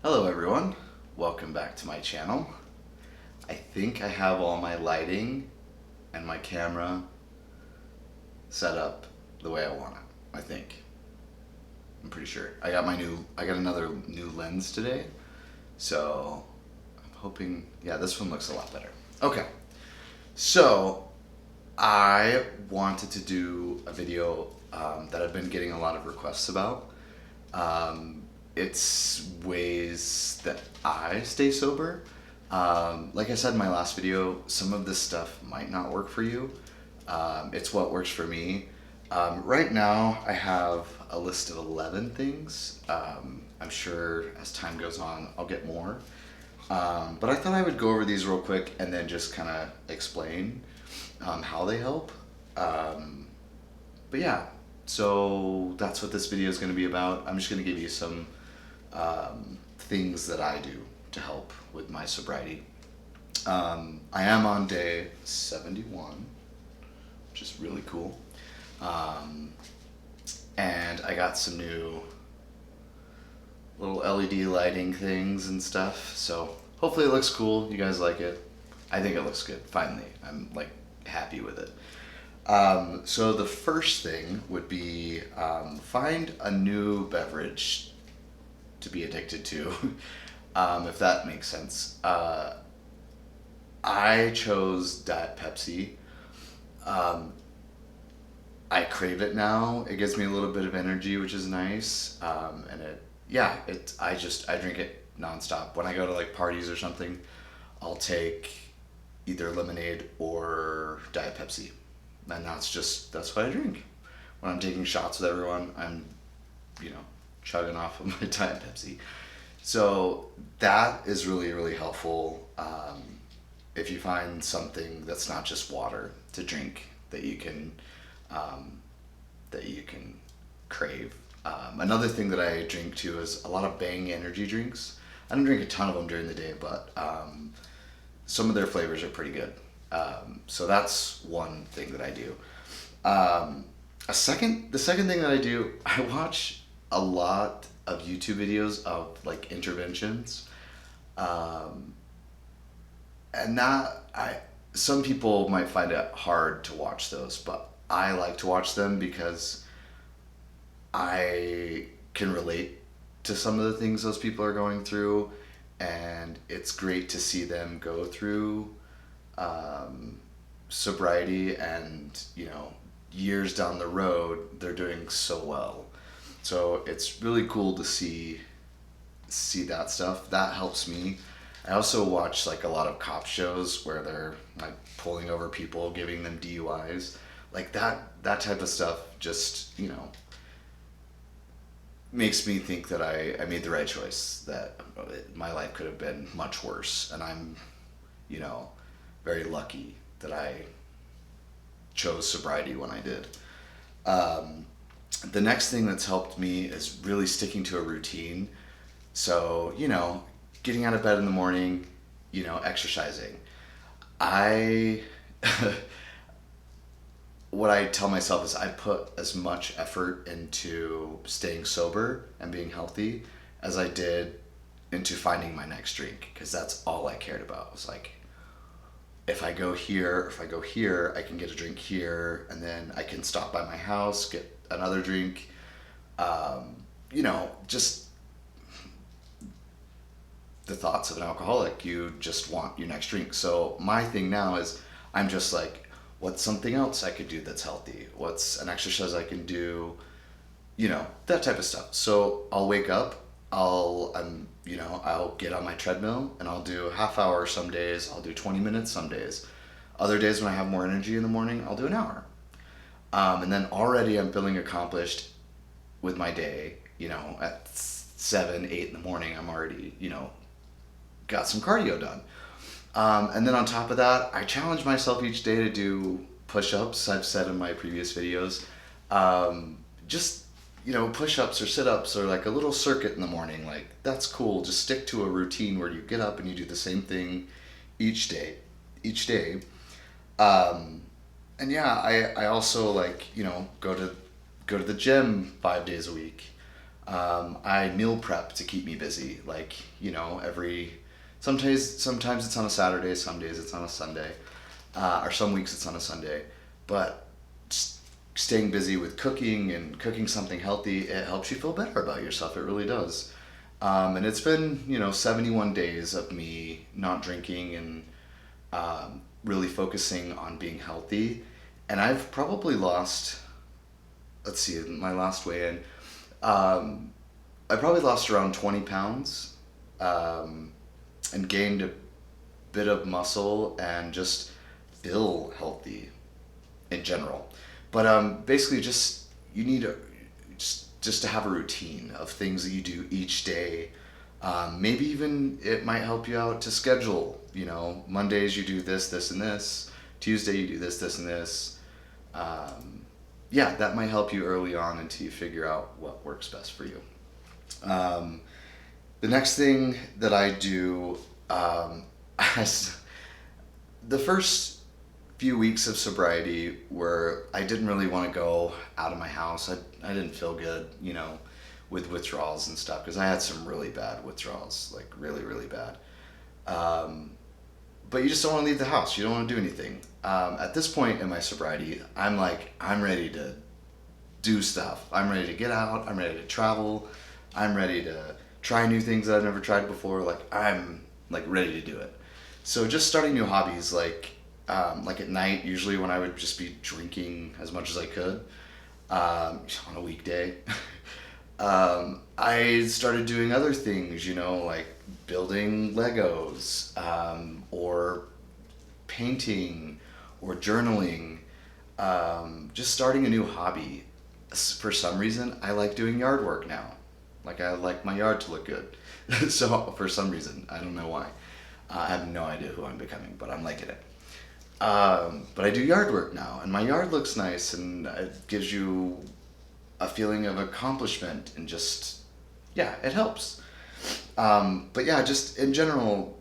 Hello everyone, welcome back to my channel. I think I have all my lighting and my camera set up the way I want it. I think. I'm pretty sure. I got another new lens today. So I'm hoping, yeah, this one looks a lot better. Okay. So I wanted to do a video that I've been getting a lot of requests about. It's ways that I stay sober. Like I said in my last video, some of this stuff might not work for you. It's what works for me. Right now, I have a list of 11 things. I'm sure as time goes on, I'll get more. But I thought I would go over these real quick and then just kind of explain how they help. But yeah, so that's what this video is going to be about. I'm just going to give you some things that I do to help with my sobriety. I am on day 71, which is really cool. And I got some new little LED lighting things and stuff. So hopefully it looks cool. You guys like it. I think it looks good. Finally, I'm like happy with it. So the first thing would be find a new beverage to be addicted to, if that makes sense. I chose Diet Pepsi. I crave it now. It gives me a little bit of energy, which is nice. And I drink it nonstop. When I go to like parties or something, I'll take either lemonade or Diet Pepsi. And that's what I drink. When I'm taking shots with everyone, I'm, chugging off of my Diet Pepsi. So that is really, really helpful. If you find something that's not just water to drink um, that you can crave. Another thing that I drink too is a lot of Bang energy drinks. I don't drink a ton of them during the day, but some of their flavors are pretty good. So that's one thing that I do. The second thing that I do, I watch a lot of YouTube videos of like interventions. Um, and that I some people might find it hard to watch those, but I like to watch them because I can relate to some of the things those people are going through, and it's great to see them go through um, sobriety, and years down the road they're doing so well. So it's really cool to see that stuff. That helps me. I also watch like a lot of cop shows where they're like pulling over people, giving them DUIs. Like that type of stuff just, makes me think that I made the right choice, that my life could have been much worse. And I'm, you know, very lucky that I chose sobriety when I did. Um, the next thing that's helped me is really sticking to a routine. So, getting out of bed in the morning, exercising. I, what I tell myself is I put as much effort into staying sober and being healthy as I did into finding my next drink, because that's all I cared about. It was like, if I go here, I can get a drink here, and then I can stop by my house, get another drink. Just the thoughts of an alcoholic, you just want your next drink. So my thing now is I'm just like, what's something else I could do that's healthy? What's an exercise I can do? That type of stuff. So I'll wake up, I'll get on my treadmill and I'll do a half hour some days, I'll do 20 minutes some days. Other days when I have more energy in the morning, I'll do an hour. And then already I'm feeling accomplished with my day. At 7, 8 in the morning, I'm already, got some cardio done. And then on top of that, I challenge myself each day to do push-ups. I've said in my previous videos, just push-ups or sit-ups or like a little circuit in the morning. Like, that's cool. Just stick to a routine where you get up and you do the same thing each day. And yeah, I also like go to the gym 5 days a week. I meal prep to keep me busy. Like, every sometimes it's on a Saturday, some days it's on a Sunday, or some weeks it's on a Sunday. But staying busy with cooking and cooking something healthy, it helps you feel better about yourself. It really does. And it's been, 71 days of me not drinking and really focusing on being healthy. And I've probably lost, let's see, my last weigh in, I probably lost around 20 pounds, and gained a bit of muscle and just feel healthy in general. But basically, just you need just to have a routine of things that you do each day. Maybe even it might help you out to schedule. Mondays you do this, this, and this. Tuesday you do this, this, and this. Yeah, that might help you early on until you figure out what works best for you. The next thing that I do, as the first few weeks of sobriety where I didn't really want to go out of my house. I didn't feel good, with withdrawals and stuff, because I had some really bad withdrawals, like really, really bad. But you just don't want to leave the house. You don't want to do anything. At this point in my sobriety, I'm ready to do stuff. I'm ready to get out. I'm ready to travel. I'm ready to try new things that I've never tried before. I'm ready to do it. So just starting new hobbies, like at night, usually when I would just be drinking as much as I could, on a weekday. I started doing other things, like building Legos, or painting, or journaling, just starting a new hobby. For some reason, I like doing yard work now. I like my yard to look good. So for some reason, I don't know why. I have no idea who I'm becoming, but I'm liking it. But I do yard work now, and my yard looks nice, and it gives you a feeling of accomplishment, and just, yeah, it helps. But yeah, just in general,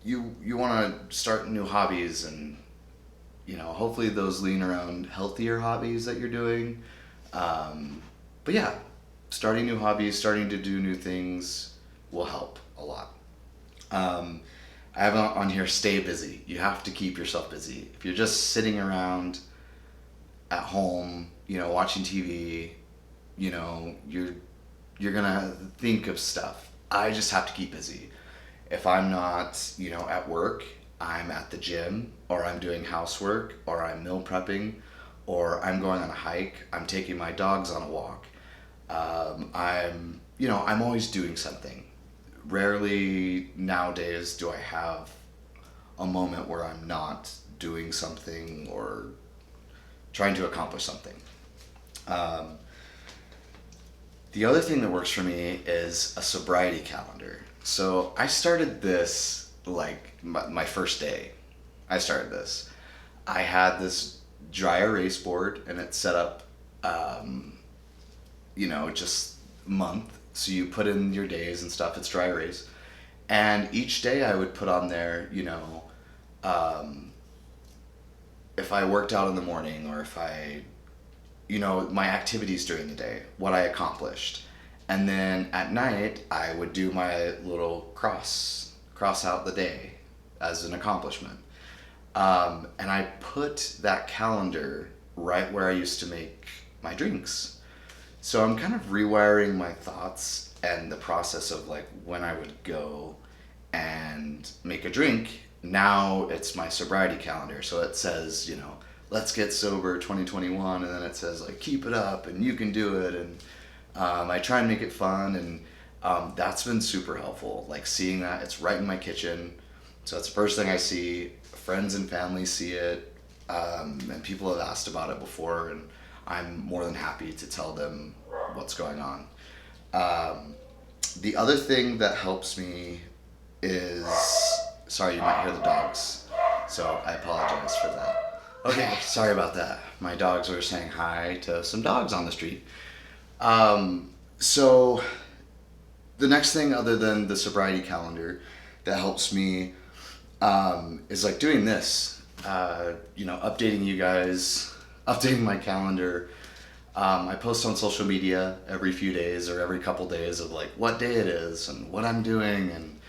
you want to start new hobbies, and hopefully those lean around healthier hobbies that you're doing. But yeah, starting new hobbies, starting to do new things will help a lot. I have on here, stay busy. You have to keep yourself busy. If you're just sitting around at home, watching TV, you're gonna think of stuff. I just have to keep busy. If I'm not, at work, I'm at the gym, or I'm doing housework, or I'm meal prepping, or I'm going on a hike, I'm taking my dogs on a walk. I'm always doing something. Rarely nowadays do I have a moment where I'm not doing something or trying to accomplish something. The other thing that works for me is a sobriety calendar. So I started this my first day. I started this. I had this dry erase board, and it's set up, just month. So you put in your days and stuff. It's dry erase, and each day I would put on there, if I worked out in the morning, or if I, my activities during the day, what I accomplished. And then at night, I would do my little cross out the day as an accomplishment. And I put that calendar right where I used to make my drinks. So I'm kind of rewiring my thoughts and the process of when I would go and make a drink. Now it's my sobriety calendar. So it says, let's get sober 2021. And then it says keep it up and you can do it. And I try and make it fun. And that's been super helpful. Seeing that, it's right in my kitchen. So it's the first thing I see. Friends and family see it. And people have asked about it before. And I'm more than happy to tell them what's going on. The other thing that helps me is, sorry, you might hear the dogs, so I apologize for that. Okay, sorry about that. My dogs were saying hi to some dogs on the street. So the next thing other than the sobriety calendar that helps me is doing this, updating you guys, updating my calendar. I post on social media every few days or every couple days of like what day it is and what I'm doing and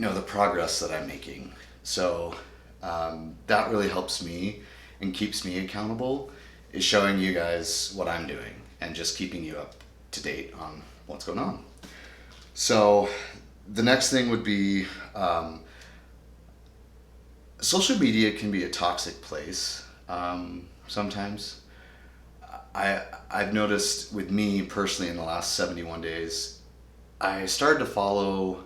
the progress that I'm making. So that really helps me and keeps me accountable, is showing you guys what I'm doing and just keeping you up to date on what's going on. So the next thing would be social media can be a toxic place sometimes. I've noticed with me personally in the last 71 days, I started to follow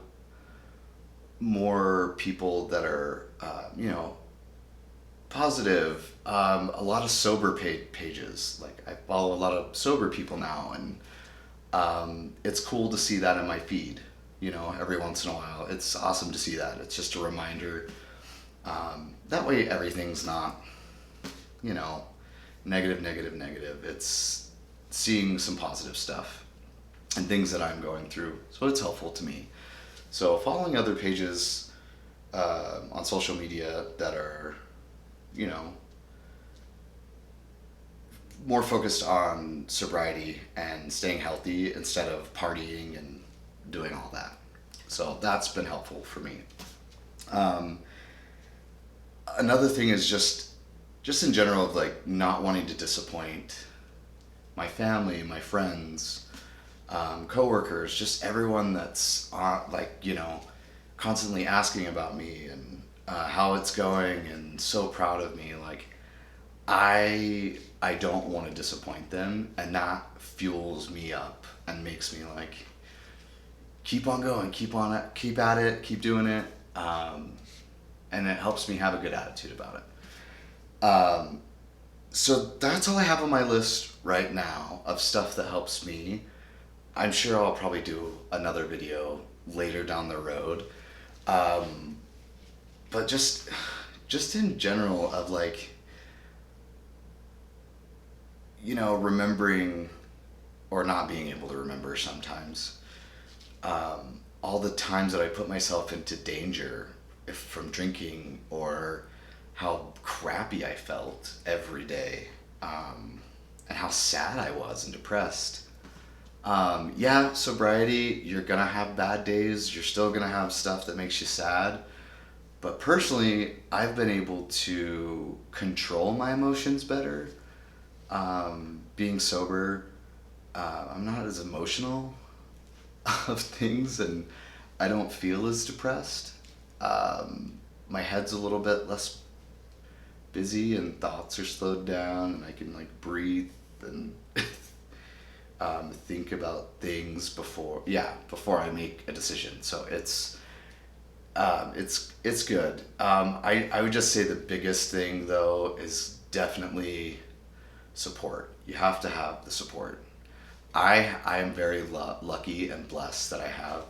more people that are, positive. A lot of sober pages. Like I follow a lot of sober people now, and it's cool to see that in my feed. Every once in a while, it's awesome to see that. It's just a reminder. That way, everything's not, you know, negative, negative, negative. It's seeing some positive stuff and things that I'm going through. So it's helpful to me. So following other pages on social media that are, you know, more focused on sobriety and staying healthy instead of partying and doing all that. So that's been helpful for me. Um, Another thing is just in general of like not wanting to disappoint my family, my friends, coworkers, just everyone that's constantly asking about me and how it's going and so proud of me. Like I don't want to disappoint them, and that fuels me up and makes me like keep on going, keep at it, keep doing it, and it helps me have a good attitude about it. So that's all I have on my list right now of stuff that helps me. I'm sure I'll probably do another video later down the road. Um, but just in general of like, remembering or not being able to remember sometimes. All the times that I put myself into danger if from drinking or how crappy I felt every day, and how sad I was and depressed. Yeah, sobriety, you're gonna have bad days, you're still gonna have stuff that makes you sad. But personally, I've been able to control my emotions better. Being sober, I'm not as emotional of things and I don't feel as depressed. My head's a little bit less busy and thoughts are slowed down and I can like breathe and think about things before I make a decision. So it's good. I would just say the biggest thing though is definitely support. You have to have the support. I am very lucky and blessed that I have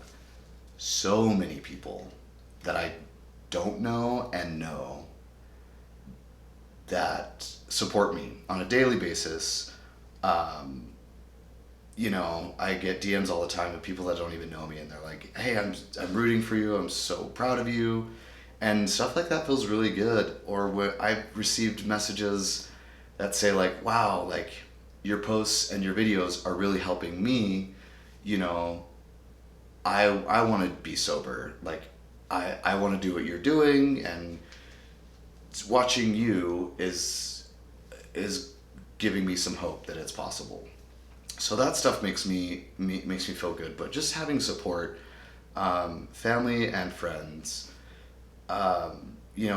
so many people that I don't know and know that support me on a daily basis. I get DMs all the time of people that don't even know me, and they're like, "Hey, I'm rooting for you. I'm so proud of you," and stuff like that feels really good. Or I've received messages that say like, "Wow, like your posts and your videos are really helping me. You know, I want to be sober. Like, I want to do what you're doing, and watching you is giving me some hope that it's possible." So that stuff makes me feel good. But just having support, family and friends.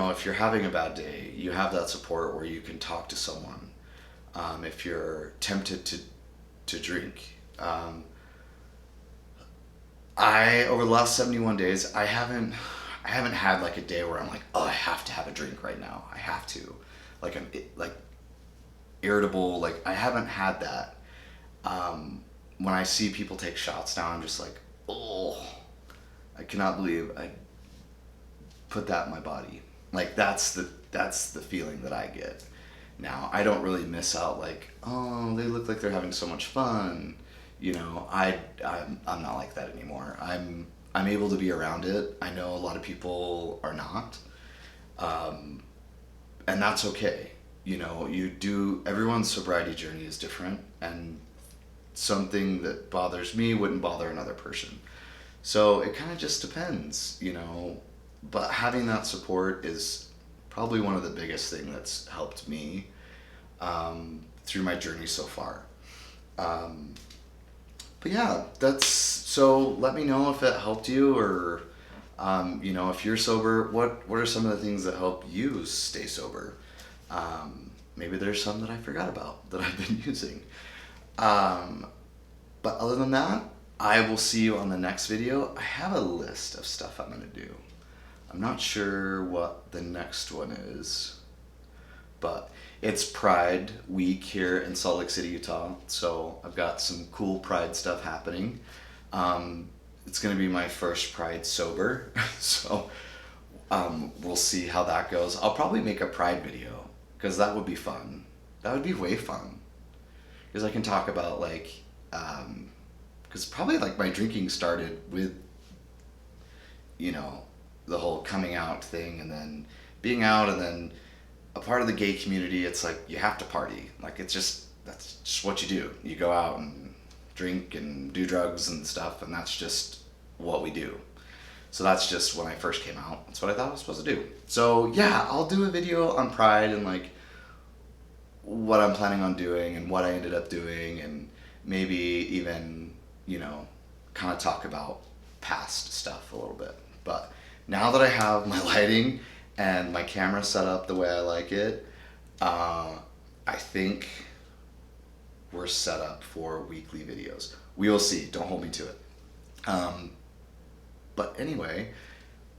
If you're having a bad day, you have that support where you can talk to someone. If you're tempted to drink, I over the last 71 days, I haven't had like a day where I'm like, oh, I have to have a drink right now. I have to, like like irritable. Like I haven't had that. When I see people take shots now, I'm just like, oh, I cannot believe I put that in my body. Like that's the feeling that I get now. I don't really miss out like, oh, they look like they're having so much fun. I'm not like that anymore. I'm able to be around it. I know a lot of people are not, and that's okay. you know, everyone's sobriety journey is different, and something that bothers me wouldn't bother another person. So it kind of just depends, you know. But having that support is probably one of the biggest thing that's helped me through my journey so far. Um, but yeah, that's so. Let me know if it helped you, or you know, if you're sober. What are some of the things that help you stay sober? Maybe there's some that I forgot about that I've been using. Um, but other than that, I will see you on the next video. I have a list of stuff I'm gonna do. I'm not sure what the next one is, but it's Pride Week here in Salt Lake City, Utah. So I've got some cool Pride stuff happening. It's gonna be my first Pride sober, so we'll see how that goes. I'll probably make a Pride video because that would be fun. That would be way fun because I can talk about like, because probably like my drinking started with, you know, the whole coming out thing, and then being out, and then a part of the gay community. It's like you have to party. Like that's just what you do. You go out and drink and do drugs and stuff, and that's just what we do. So that's just when I first came out. That's what I thought I was supposed to do. So yeah, I'll do a video on Pride and like what I'm planning on doing and what I ended up doing, and maybe even, you know, kind of talk about past stuff a little bit. But now that I have my lighting and my camera set up the way I like it, I think we're set up for weekly videos. We will see. Don't hold me to it. But anyway,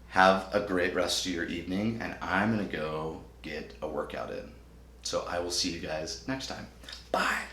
have a great rest of your evening, and I'm going to go get a workout in. So I will see you guys next time. Bye.